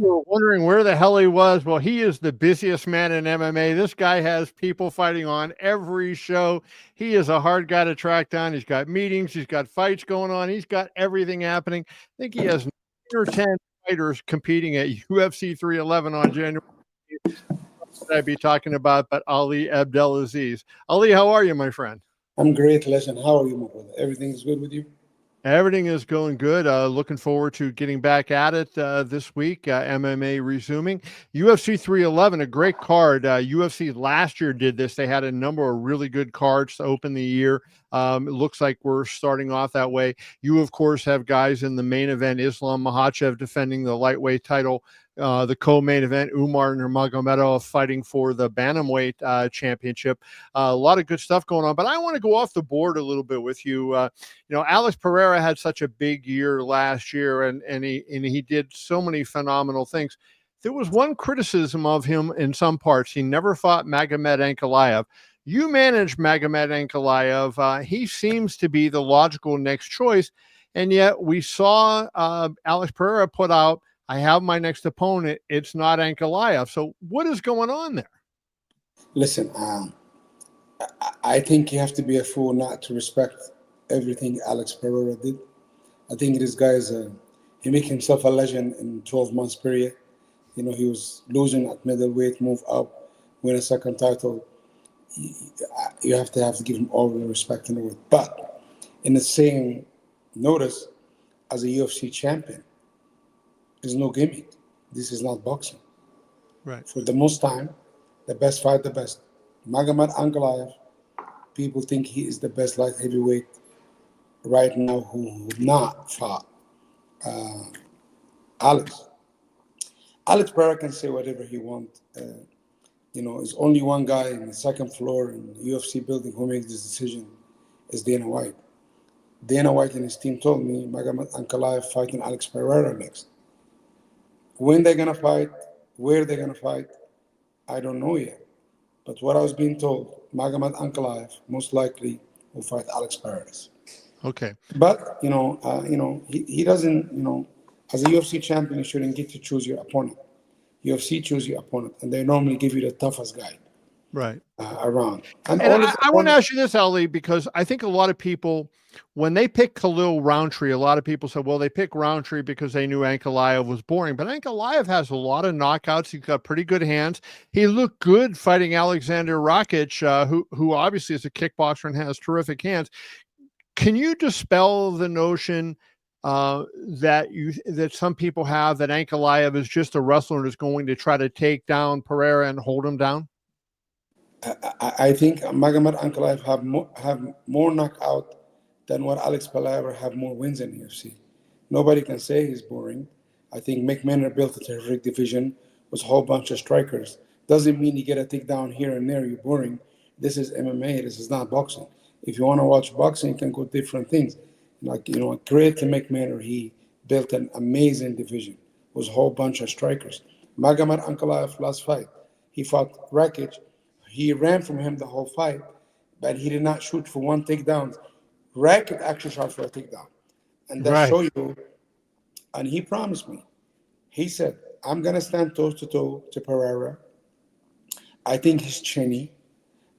were wondering where the hell he was. Well, he is the busiest man in MMA. This guy has people fighting on every show. He is a hard guy to track down. He's got meetings, he's got fights going on, he's got everything happening. I think he has 9 or 10 fighters competing at UFC 311 on January. I'd be talking about, but Ali Abdelaziz. Ali, how are you, my friend? I'm great, Lesson. How are you, my brother? Everything is good with you? Everything is going good. Looking forward to getting back at it this week. MMA resuming. UFC 311, a great card. UFC last year did this. They had a number of really good cards to open the year. It looks like we're starting off that way. You, of course, have guys in the main event, Islam Makhachev defending the lightweight title. The co-main event, Umar Nurmagomedov fighting for the bantamweight championship. A lot of good stuff going on, but I want to go off the board a little bit with you. Alex Pereira had such a big year last year, and he did so many phenomenal things. There was one criticism of him in some parts. He never fought Magomed Ankalaev. You manage Magomed Ankalaev. He seems to be the logical next choice, and yet we saw Alex Pereira put out, I have my next opponent. It's not Ankalaev. So what is going on there? Listen, I think you have to be a fool not to respect everything Alex Pereira did. I think this guy he made himself a legend in 12 months period. He was losing at middleweight, move up, win a second title. You have to give him all the respect in the world. But in the same notice, as a UFC champion, there's no gimmick. This is not boxing. Right. For the most time, the best fight the best. Magomed Ankalaev, people think he is the best light heavyweight right now who would not fought Alex. Alex Pereira can say whatever he wants. There's only one guy in the second floor in the UFC building who makes this decision is Dana White. Dana White and his team told me Magomed Ankalaev fighting Alex Pereira next. When they're going to fight, where they're going to fight, I don't know yet. But what I was being told, Magomed Ankalaev most likely will fight Alex Pereira. Okay. But, he doesn't, as a UFC champion, you shouldn't get to choose your opponent. UFC choose your opponent, and they normally give you the toughest guy. Right. Around. And I want to ask you this, Ali, because I think a lot of people, when they pick Khalil Roundtree, a lot of people said, well, they pick Roundtree because they knew Ankalaev was boring. But Ankalaev has a lot of knockouts. He's got pretty good hands. He looked good fighting Alexander Rakic, who obviously is a kickboxer and has terrific hands. Can you dispel the notion that some people have that Ankalaev is just a wrestler and is going to try to take down Pereira and hold him down? I think Magomed Ankalaev have more knockout than what Alex Pereira have more wins in the UFC. Nobody can say he's boring. I think McMahon built a terrific division with a whole bunch of strikers. Doesn't mean you get a takedown here and there, you're boring. This is MMA, this is not boxing. If you want to watch boxing, you can go different things. Great to McMahon, he built an amazing division with a whole bunch of strikers. Magomed Ankalaev last fight, he fought Rakic. He ran from him the whole fight, but he did not shoot for one takedown. Rakic actually shot for a takedown. And that show you, and he promised me, he said, I'm going to stand toe-to-toe to Pereira. I think he's chinny,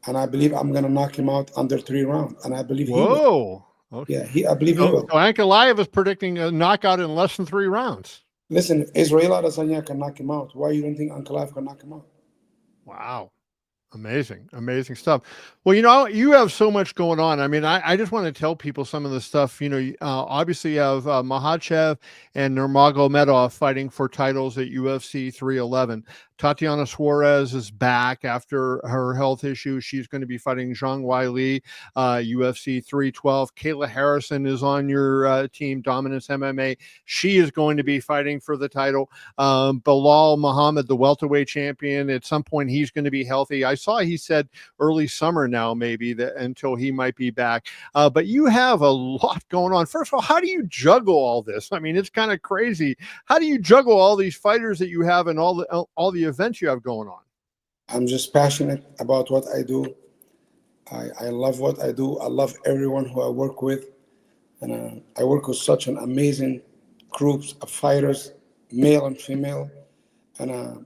and I believe I'm going to knock him out under 3 rounds. And I believe he will. Okay. Yeah, I believe he will. So Ankalaev is predicting a knockout in less than 3 rounds. Listen, if Israel Adesanya can knock him out, why you don't think Ankalaev can knock him out? Wow. Amazing stuff. Well, you have so much going on. I mean, I just want to tell people some of the stuff. Obviously you have Makhachev and Nurmagomedov fighting for titles at UFC 311. Tatiana Suarez is back after her health issue. She's going to be fighting Zhang Weili, UFC 312. Kayla Harrison is on your team, Dominance MMA. She is going to be fighting for the title. Bilal Muhammad, the welterweight champion, at some point he's going to be healthy. I saw he said early summer now, maybe, that until he might be back. But you have a lot going on. First of all, how do you juggle all this? I mean, it's kind of crazy. How do you juggle all these fighters that you have and all the events you have going on? I'm just passionate about what I do. I love what I do. I love everyone who I work with. And I work with such an amazing group of fighters, male and female. and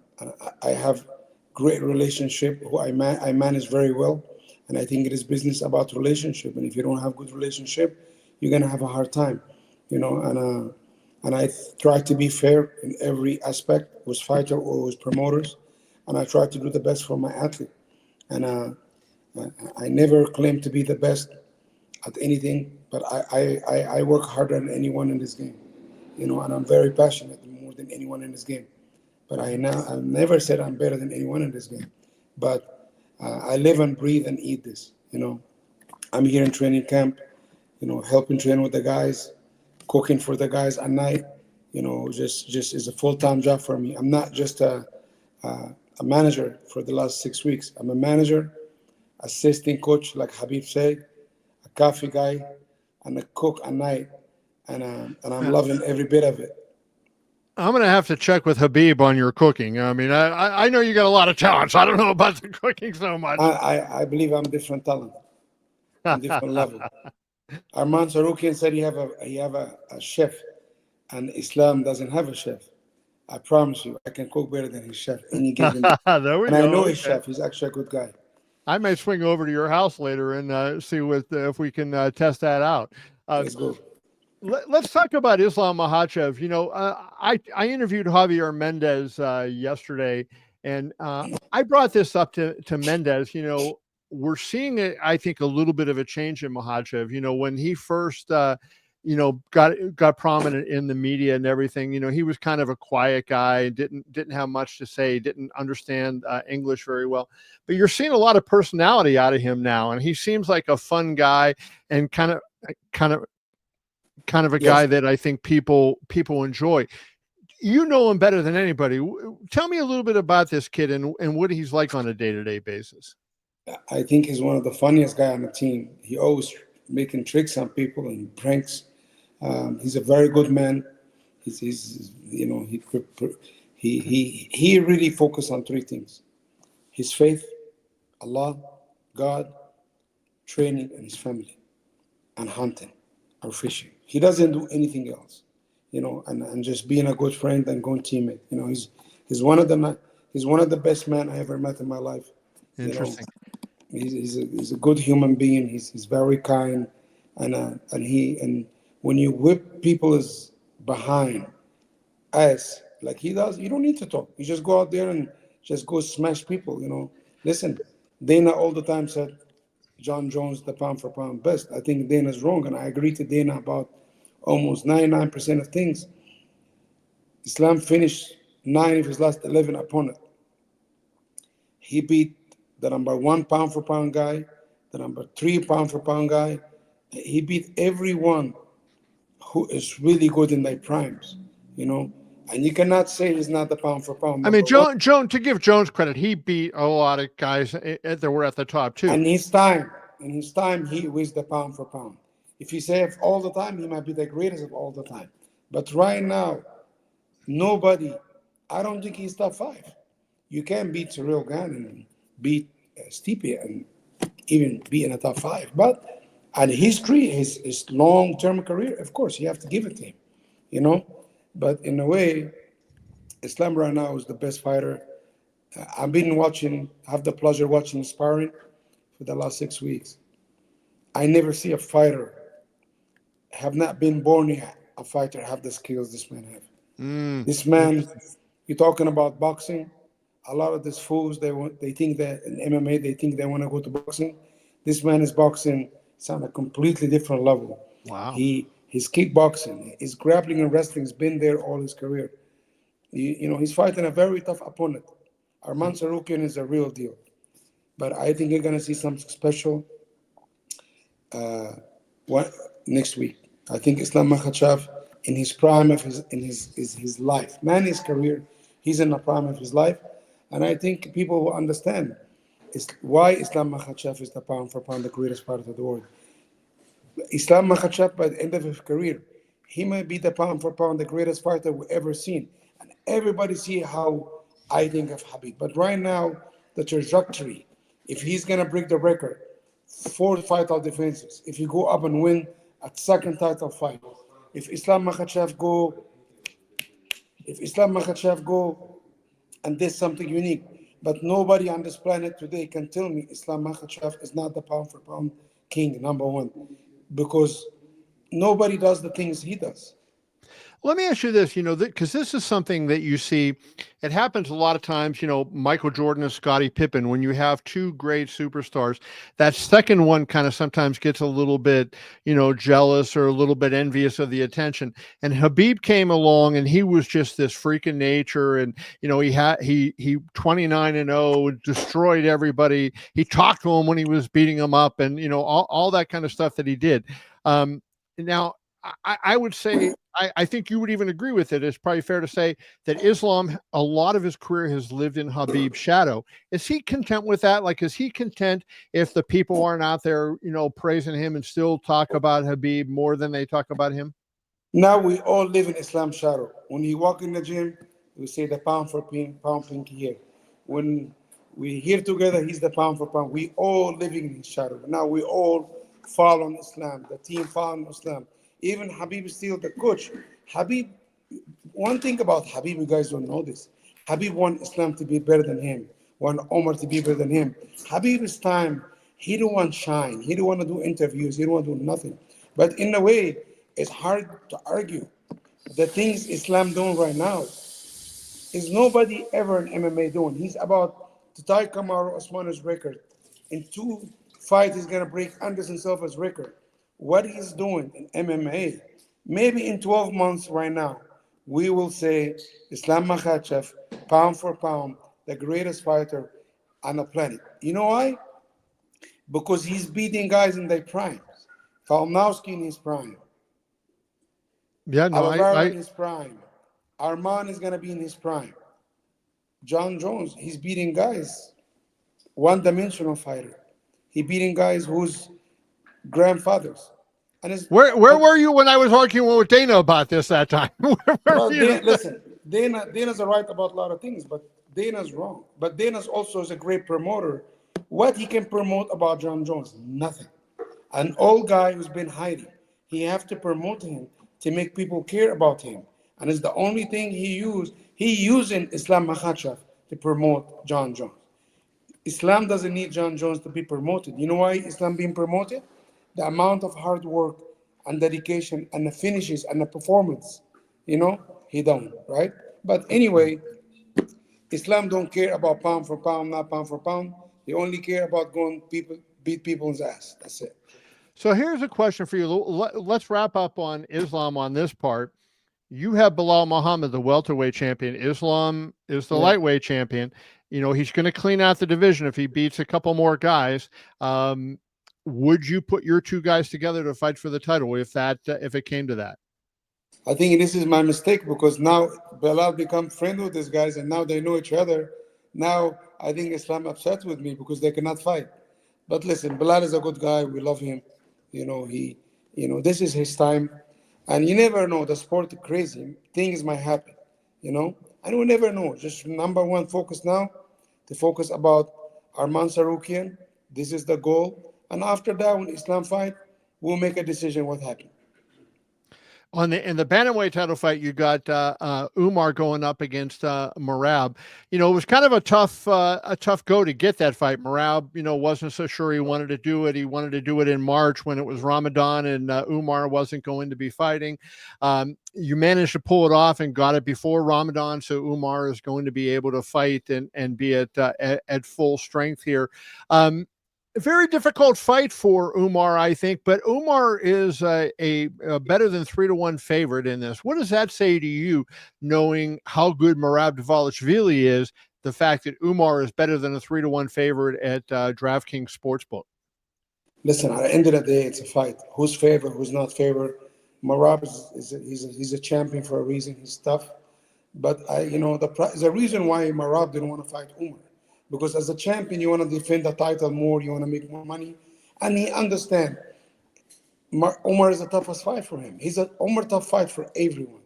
I have great relationship who I manage very well, and I think it is business about relationship. And if you don't have good relationship, you're gonna have a hard time, and I try to be fair in every aspect, with fighter or with promoters, and I try to do the best for my athlete. And I never claim to be the best at anything, but I work harder than anyone in this game, and I'm very passionate more than anyone in this game. But I've never said I'm better than anyone in this game. But I live and breathe and eat this. I'm here in training camp, helping train with the guys, cooking for the guys at night. Just is a full-time job for me. I'm not just a manager for the last 6 weeks. I'm a manager, assistant coach, like Habib said, a coffee guy, and a cook at night. And I'm loving every bit of it. I'm going to have to check with Habib on your cooking. I mean, I know you got a lot of talent, so I don't know about the cooking so much. I believe I'm different talent, on different level. Arman Tsarukyan said he have a chef, and Islam doesn't have a chef. I promise you, I can cook better than his chef any given day. There we And go. I know his chef. He's actually a good guy. I may swing over to your house later and see if we can test that out. Let's go. Let's talk about Islam Makhachev. I interviewed Javier Mendez yesterday, and I brought this up to Mendez. We're seeing I think a little bit of a change in Makhachev. When he first got prominent in the media and everything, he was kind of a quiet guy, didn't have much to say, didn't understand English very well. But you're seeing a lot of personality out of him now, and he seems like a fun guy and kind of a guy that I think people enjoy. You know him better than anybody. Tell me a little bit about this kid and what he's like on a day-to-day basis. I think he's one of the funniest guys on the team. He always making tricks on people and pranks. He's a very good man. He really focused on three things: his faith, Allah, God, training, and his family, and hunting or fishing. He doesn't do anything else, and just being a good friend and good teammate. He's one of the best men I ever met in my life. Interesting. He's a good human being. He's very kind, and when you whip people is behind us like he does, you don't need to talk. You just go out there and just go smash people. Listen, Dana all the time said John Jones the pound for pound best. I think Dana's wrong, and I agree to Dana about almost 99% of things. Islam finished 9 of his last 11 opponents. He beat the number 1 pound for pound guy, the number 3 pound for pound guy. He beat everyone who is really good in their primes, and you cannot say he's not the pound for pound. I mean, Jones, to give Jones credit, he beat a lot of guys that were at the top too. And in his time, he was the pound for pound. If you say it all the time, he might be the greatest of all the time. But right now, nobody, I don't think he's top 5. You can't beat Cyril Gane and beat Stipe and even be in the top 5. But at history, his long-term career, of course, you have to give it to him, But in a way, Islam right now is the best fighter. I've been have the pleasure watching sparring for the last 6 weeks. I never see a fighter, have not been born yet, a fighter have the skills this man have. This man, you're talking about boxing. A lot of these fools, they think that in MMA, they think they want to go to boxing. This man is boxing. It's on a completely different level. Wow. His kickboxing, his grappling and wrestling has been there all his career. He's fighting a very tough opponent. Arman Tsarukyan is a real deal. But I think you're going to see something special next week. I think Islam Makhachev, in his prime of his life, his career, he's in the prime of his life. And I think people will understand why Islam Makhachev is the pound for pound, the greatest fighter of the world. Islam Makhachev, by the end of his career, he might be the pound for pound, the greatest fighter we've ever seen. And everybody see how I think of Habib. But right now, the trajectory, if he's going to break the record, 4 title defenses, if he go up and win a second title fight, if Islam Makhachev go and there's something unique. But nobody on this planet today can tell me Islam Makhachev is not the pound for pound king, number one, because nobody does the things he does. Let me ask you this, because this is something that you see, it happens a lot of times, Michael Jordan and Scottie Pippen, when you have two great superstars, that second one kind of sometimes gets a little bit, jealous or a little bit envious of the attention. And Habib came along and he was just this freak of nature. And, he 29-0, destroyed everybody. He talked to him when he was beating him up and, all that kind of stuff that he did. Now, I would say, I think you would even agree with it. It's probably fair to say that Islam, a lot of his career has lived in Habib's shadow. Is he content with that? Like, is he content if the people aren't out there, praising him and still talk about Habib more than they talk about him? Now we all live in Islam's shadow. When you walk in the gym, we say the pound for pound pinky here. When we here together, he's the pound for pound. We all living in his shadow. Now we all follow on Islam. The team follow Islam. Even Habib is still the coach. Habib, one thing about Habib, you guys don't know this. Habib want Islam to be better than him, want Omar to be better than him. Habib's time, he don't want shine. He don't want to do interviews. He don't want to do nothing. But in a way, it's hard to argue. The things Islam doing right now is nobody ever in MMA doing. He's about to tie Kamaru Usman's record. In 2 fights, he's going to break Anderson Silva's record. What he's doing in MMA, maybe in 12 months right now, we will say Islam Makhachev, pound for pound, the greatest fighter on the planet. You know why? Because he's beating guys in their primes. Volkanovski in his prime. Yeah, no, Oliveira in his prime. Arman is going to be in his prime. John Jones, he's beating guys, one-dimensional fighter. He's beating guys whose grandfathers. And where were you when I was arguing with Dana about this that time? Listen, Dana's right about a lot of things, but Dana's wrong. But Dana's also is a great promoter. What he can promote about John Jones? Nothing. An old guy who's been hiding. He have to promote him to make people care about him. And it's the only thing he used. He using Islam Makhachev to promote John Jones. Islam doesn't need John Jones to be promoted. You know why Islam being promoted? The amount of hard work and dedication and the finishes and the performance, he don't, right? But anyway, Islam don't care about pound for pound, not pound for pound. They only care about beat people's ass. That's it. So here's a question for you. Let's wrap up on Islam on this part. You have Belal Muhammad, the welterweight champion. Islam is the lightweight champion. He's going to clean out the division if he beats a couple more guys. Would you put your two guys together to fight for the title if it came to that? I think this is my mistake because now Belal become friend with these guys and now they know each other. Now I think Islam upset with me because they cannot fight. But listen, Belal is a good guy. We love him. This is his time. And you never know. The sport is crazy. Things might happen, And we never know. Just number one focus now, to focus about Arman Tsarukyan. This is the goal. And after that, when Islam fight, we'll make a decision what happened. In the bantamweight title fight, you got Umar going up against Merab. It was kind of a tough go to get that fight. Merab, wasn't so sure he wanted to do it. He wanted to do it in March when it was Ramadan and Umar wasn't going to be fighting. You managed to pull it off and got it before Ramadan, so Umar is going to be able to fight and be at full strength here. A very difficult fight for Umar, I think, but Umar is a better than 3-1 favorite in this. What does that say to you, knowing how good Merab Dvalishvili is, the fact that Umar is better than a 3-1 favorite at DraftKings Sportsbook? Listen, at the end of the day, it's a fight. Who's favored, who's not favored. Merab he's a champion for a reason. He's tough. But the reason why Merab didn't want to fight Umar. Because as a champion, you want to defend the title more, you want to make more money. And he understands Umar is the toughest fight for him. Umar tough fight for everyone.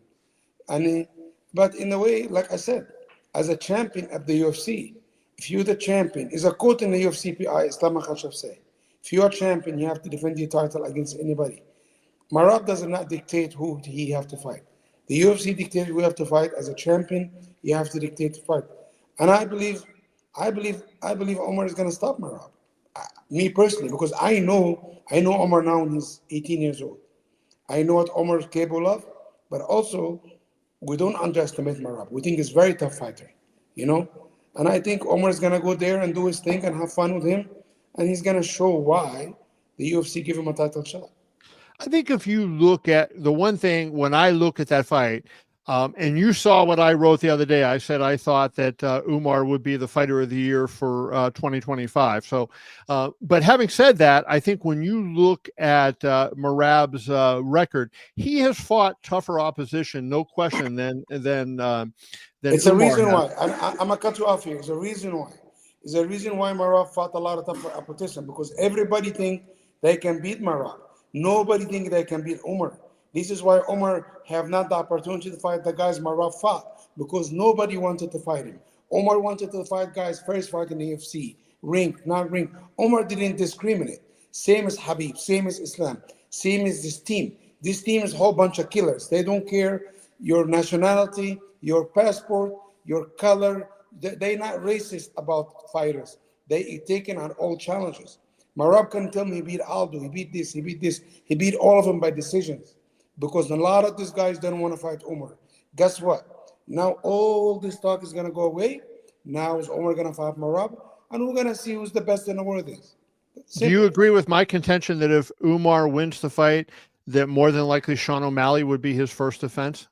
But in a way, like I said, as a champion at the UFC, if you're the champion, is a quote in the UFC PI, Islam Makhachev say, if you're a champion, you have to defend your title against anybody. Merab does not dictate who he have to fight. The UFC dictates who you have to fight. As a champion, you have to dictate to fight. And I believe Omar is gonna stop Merab. Me personally, because I know Omar now. He's 18 years old. I know what Omar is capable of, but also we don't underestimate Merab. We think he's a very tough fighter, you know. And I think Omar is gonna go there and do his thing and have fun with him, and he's gonna show why the UFC give him a title shot. I think if you look at the one thing, when I look at that fight, and you saw what I wrote the other day, I said I thought that Umar would be the fighter of the year for 2025. So, but having said that, I think when you look at Merab's record, he has fought tougher opposition, no question, than It's a Umar reason has. why. I'm gonna cut you off here. It's a reason why. It's a reason why Marab fought a lot of tough opposition because everybody think they can beat Marab. Nobody think they can beat Umar. This is why Umar have not the opportunity to fight the guys Marab fought because nobody wanted to fight him. Umar wanted to fight guys first fight in the UFC, ring, not ring. Umar didn't discriminate. Same as Habib, same as Islam, same as this team. This team is a whole bunch of killers. They don't care your nationality, your passport, your color. They're not racist about fighters. They taken on all challenges. Marab can tell me he beat Aldo, he beat this, he beat this. He beat all of them by decisions because a lot of these guys don't want to fight Umar. Guess what? Now all this talk is going to go away. Now is Umar going to fight Marab? And we're going to see who's the best in the world is. Do you Simple. agree with my contention that if Umar wins the fight, that more than likely Sean O'Malley would be his first defense?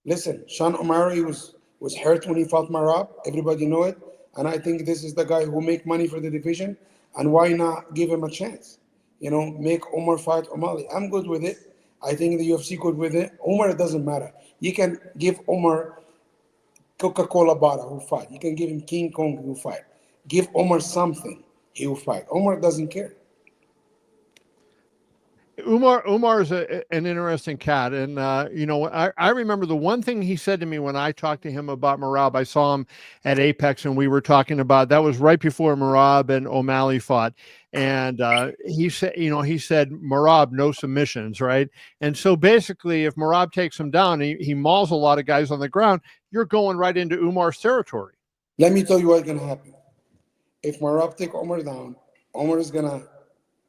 Listen, Sean O'Malley was hurt when he fought Marab. Everybody know it. And I think this is the guy who make money for the division. And why not give him a chance? You know, make Omar fight O'Malley. I'm good with it. I think the UFC good with it. Omar, it doesn't matter. You can give Omar Coca-Cola bottle who fight. You can give him King Kong who fight. Give Omar something, he will fight. Omar doesn't care. Umar is an interesting cat, and I remember the one thing he said to me when I talked to him about Merab. I saw him at Apex, and we were talking about that was right before Merab and O'Malley fought, and he said Merab no submissions, right? And so basically, if Merab takes him down, he mauls a lot of guys on the ground. You're going right into Umar's territory. Let me tell you what's gonna happen. If Merab take Omar down, Omar is gonna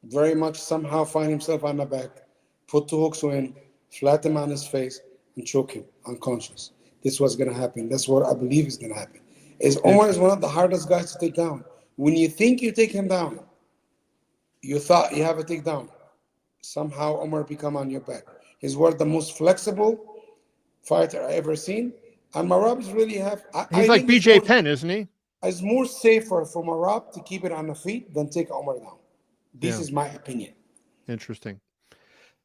very much somehow find himself on the back, put two hooks in, flat him on his face, and choke him unconscious. This is what's gonna happen. That's what I believe is gonna happen. Is Omar is one of the hardest guys to take down. When you think you take him down, you thought you have a takedown. Somehow Omar become on your back. He's one of the most flexible fighter I ever seen. And Merab is really He's I like think BJ Penn, isn't he? it's more safer for Merab to keep it on the feet than take Omar down. This Yeah, is my opinion. interesting.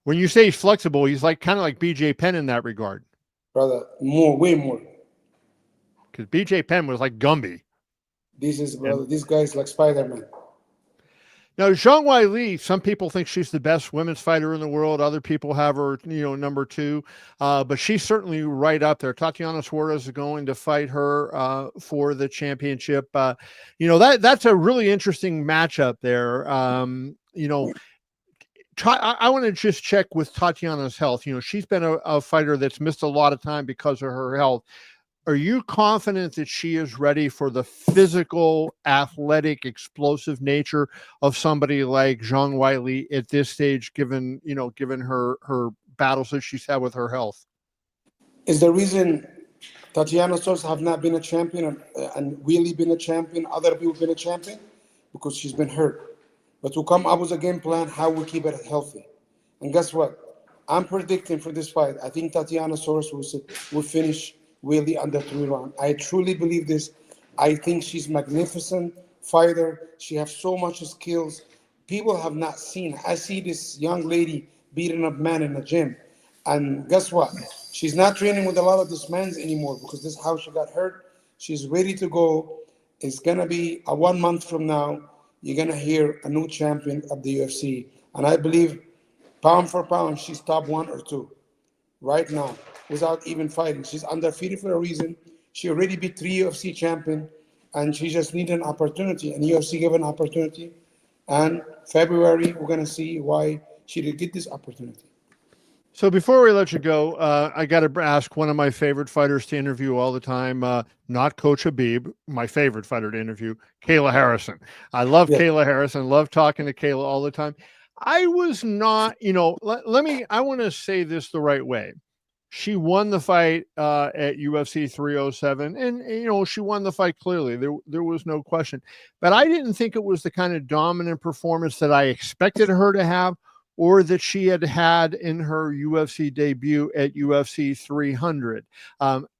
When you say he's flexible, he's like kind of like BJ Penn in that regard. Brother, more, way more. Because BJ Penn was like Gumby. This is, And brother, this guy is like Spider-Man. now Zhang Weili, some people think she's the best women's fighter in the world. Other people have her, number two. But she's certainly right up there. Tatiana Suarez is going to fight her for the championship. That's a really interesting matchup there. I want to just check with Tatiana's health. She's been a fighter that's missed a lot of time because of her health. Are you confident that she is ready for the physical, athletic, explosive nature of somebody like Zhang Weili at this stage, given her battles that she's had with her health? Is the reason Tatiana Suarez have not been a champion and really been a champion, other people been a champion? Because she's been hurt. But to come up with a game plan, how we keep it healthy. And guess what? I'm predicting for this fight, I think Tatiana Suarez will finish Weili under 3 rounds. I truly believe this. I think she's magnificent fighter. She has so much skills. People have not seen. I see this young lady beating up men in the gym. And guess what? She's not training with a lot of these men anymore because this is how she got hurt. She's ready to go. It's going to be a 1 month from now. You're going to hear a new champion of the UFC. And I believe pound for pound, she's top 1 or 2 right now without even fighting. She's undefeated for a reason. She already beat 3 UFC champion, and she just needed an opportunity. And UFC gave an opportunity. And February, we're going to see why she did get this opportunity. So before we let you go, I got to ask one of my favorite fighters to interview all the time, not Coach Habib, my favorite fighter to interview, Kayla Harrison. I love Yeah. Kayla Harrison, love talking to Kayla all the time. I was not, I want to say this the right way. She won the fight at UFC 307, and she won the fight clearly. There was no question, but I didn't think it was the kind of dominant performance that I expected her to have, or that she had had in her UFC debut at UFC 300.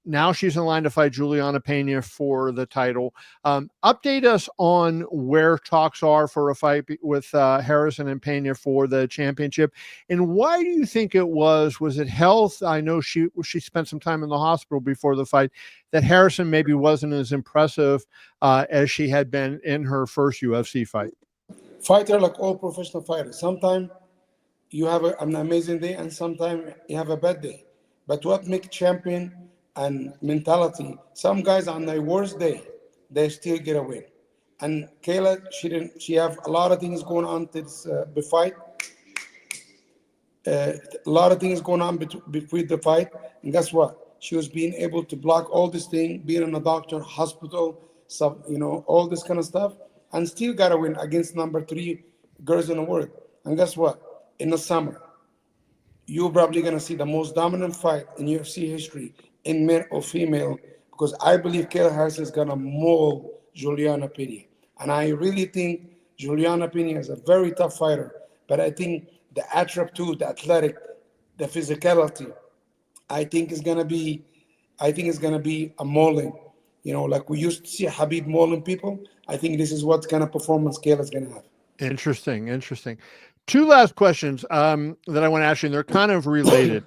Now she's in line to fight Julianna Peña for the title. Update us on where talks are for a fight with Harrison and Peña for the championship. And why do you think it was? Was it health? I know she spent some time in the hospital before the fight, that Harrison maybe wasn't as impressive as she had been in her first UFC fight. Fighter, like all professional fighters, sometimes you have an amazing day and sometimes you have a bad day. But what makes champion and mentality, some guys on their worst day, they still get a win. And Kayla, she have a lot of things going on this fight. A lot of things going on between the fight. And guess what? She was being able to block all this thing, being in a doctor, hospital, all this kind of stuff, and still got to win against number 3 girls in the world. And guess what? In the summer, you're probably going to see the most dominant fight in UFC history in male or female, because I believe Kayla Harrison is going to maul Julianna Peña. And I really think Julianna Peña is a very tough fighter, but I think the attribute, the athletic, the physicality, I think is going to be, a mauling. Like we used to see Habib mauling people. I think this is what kind of performance Kayla is going to have. Interesting. Two last questions that I want to ask you, and they're kind of related.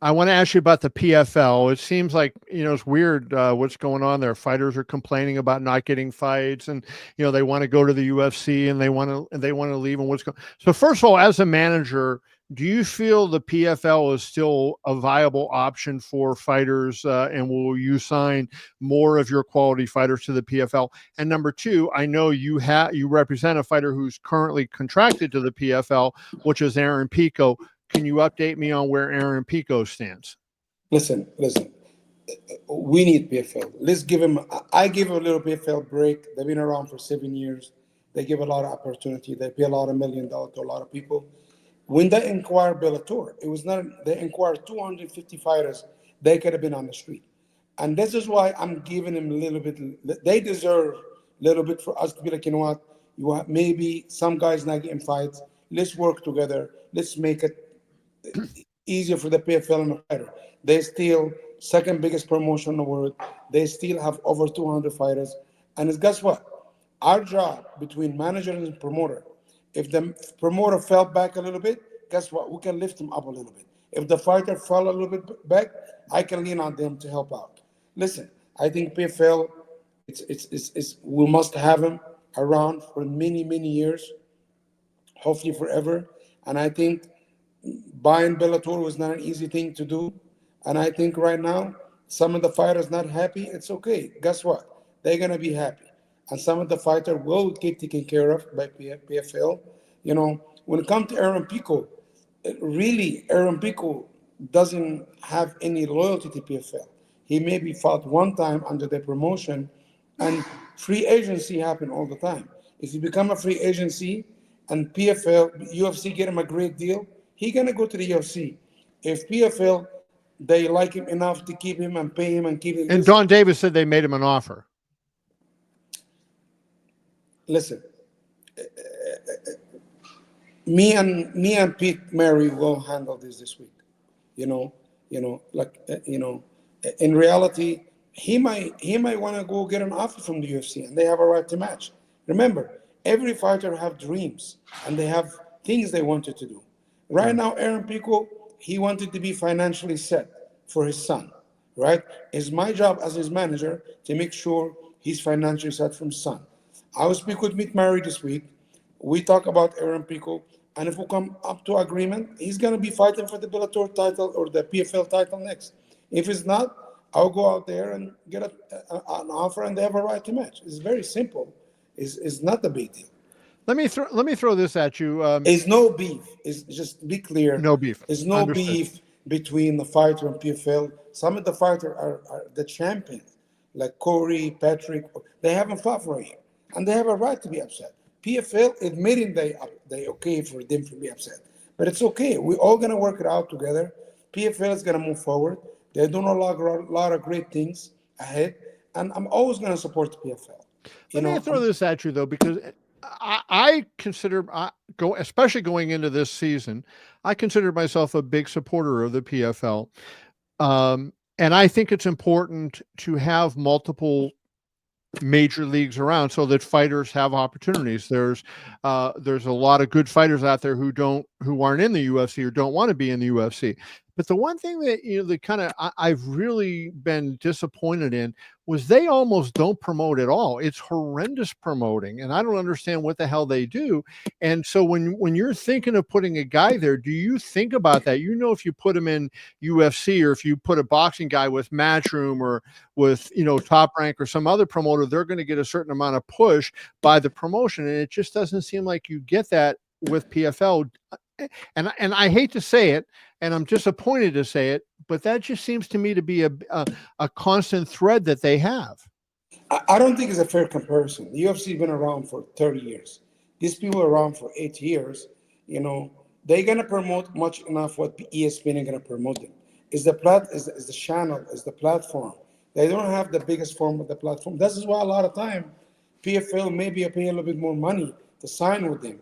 I want to ask you about the PFL. It seems like, it's weird what's going on there. Fighters are complaining about not getting fights, and, they want to go to the UFC and they want to leave, and what's going. So first of all, as a manager, do you feel the PFL is still a viable option for fighters, and will you sign more of your quality fighters to the PFL? And number two, I know you represent a fighter who's currently contracted to the PFL, which is Aaron Pico. Can you update me on where Aaron Pico stands? Listen. We need PFL. Let's give him. I give a little PFL break. They've been around for 7 years. They give a lot of opportunity. They pay a lot of $1 million to a lot of people. When they inquired Bellator, it was not. They inquired 250 fighters. They could have been on the street, and this is why I'm giving them a little bit. They deserve a little bit for us to be like, what? Maybe some guys not getting fights. Let's work together. Let's make it easier for the PFL and the fighter. They still second biggest promotion in the world. They still have over 200 fighters. And guess what? Our job between manager and promoter, if the promoter fell back a little bit, guess what? We can lift him up a little bit. If the fighter fell a little bit back, I can lean on them to help out. Listen, I think PFL, we must have him around for many, many years, hopefully forever. And I think buying Bellator was not an easy thing to do. And I think right now, some of the fighters not happy. It's okay. Guess what? They're going to be happy. And some of the fighters will get taken care of by PFL. When it comes to Aaron Pico, really, Aaron Pico doesn't have any loyalty to PFL. He maybe fought one time under the promotion, and free agency happen all the time. If you become a free agency and PFL, UFC get him a great deal, he gonna go to the UFC. If PFL, they like him enough to keep him and pay him and keep him. And Don Davis said they made him an offer. Listen, me and Pete Mary will handle this week. In reality, he might want to go get an offer from the UFC, and they have a right to match. Remember, every fighter have dreams and they have things they wanted to do. Right now, Aaron Pico, he wanted to be financially set for his son, right? It's my job as his manager to make sure he's financially set from his son. I will speak with Meet Mary this week. We talk about Aaron Pico, and if we come up to agreement, he's going to be fighting for the Bellator title or the PFL title next. If it's not, I'll go out there and get an offer, and they have a right to match. It's very simple. It's not a big deal. Let me throw this at you. It's no beef. It's just to be clear. No beef. There's no Understood. beef between the fighter and PFL. Some of the fighters are the champions, like Corey, Patrick. They haven't fought for a year, and they have a right to be upset. PFL admitting they okay for them to be upset, but it's okay. We're all gonna work it out together. PFL is gonna move forward. They're doing a lot of great things ahead, and I'm always gonna support the PFL. Let me throw this at you though, because I consider especially going into this season, I consider myself a big supporter of the PFL, and I think it's important to have multiple major leagues around so that fighters have opportunities. There's a lot of good fighters out there who aren't in the UFC or don't want to be in the UFC. But the one thing that the kind of I've really been disappointed in was they almost don't promote at all. It's horrendous promoting, and I don't understand what the hell they do. And so when you're thinking of putting a guy there, do you think about that? If you put him in UFC, or if you put a boxing guy with Matchroom or with Top Rank or some other promoter, they're going to get a certain amount of push by the promotion, and it just doesn't seem like you get that with PFL. And I hate to say it, and I'm disappointed to say it, but that just seems to me to be a constant thread that they have. I don't think it's a fair comparison. The UFC has been around for 30 years. These people are around for 8 years. They're gonna promote much enough what ESPN is gonna promote them. Is the channel, is the platform. They don't have the biggest form of the platform. This is why a lot of time PFL maybe pay a little bit more money to sign with them.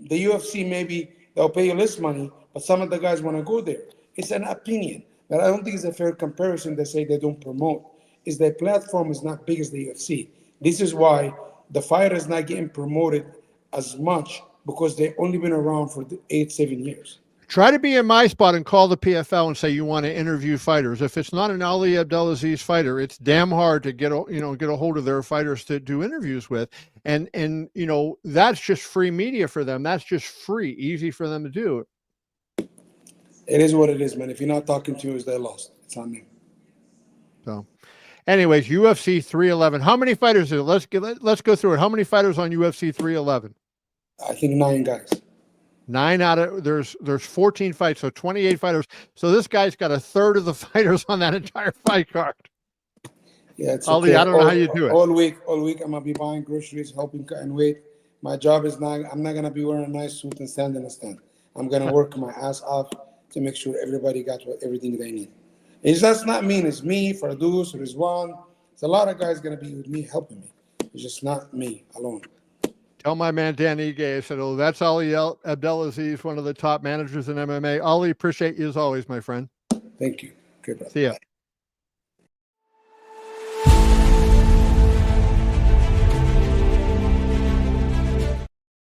The UFC maybe they'll pay you less money, but some of the guys want to go there. It's an opinion, but I don't think it's a fair comparison to say they don't promote. Is their platform is not big as the UFC. This is why the fighter is not getting promoted as much, because they've only been around for 7 years. Try to be in my spot and call the PFL and say you want to interview fighters. If it's not an Ali Abdelaziz fighter, it's damn hard to get a hold of their fighters to do interviews with. And that's just free media for them. That's just free, easy for them to do. It is what it is, man. If you're not talking to us, they're lost. It's on them. So, anyways, UFC 311. How many fighters is it? Let's go through it. How many fighters on UFC 311? I think 9 guys. 9 out of there's 14 fights, so 28 fighters. So this guy's got a third of the fighters on that entire fight card. Yeah, it's Ali, okay. I don't know how you do it. All week, I'm gonna be buying groceries, helping cut and weight. My job is I'm not gonna be wearing a nice suit and stand in a stand. I'm gonna work my ass off to make sure everybody got everything they need. It's just not me. It's me, Fardous, Rizwan. There's a lot of guys gonna be with me helping me. It's just not me alone. Tell my man Dan Ige, I said, "Oh, that's Ali Abdelaziz, one of the top managers in MMA." Ali, appreciate you as always, my friend. Thank you. Good. See ya.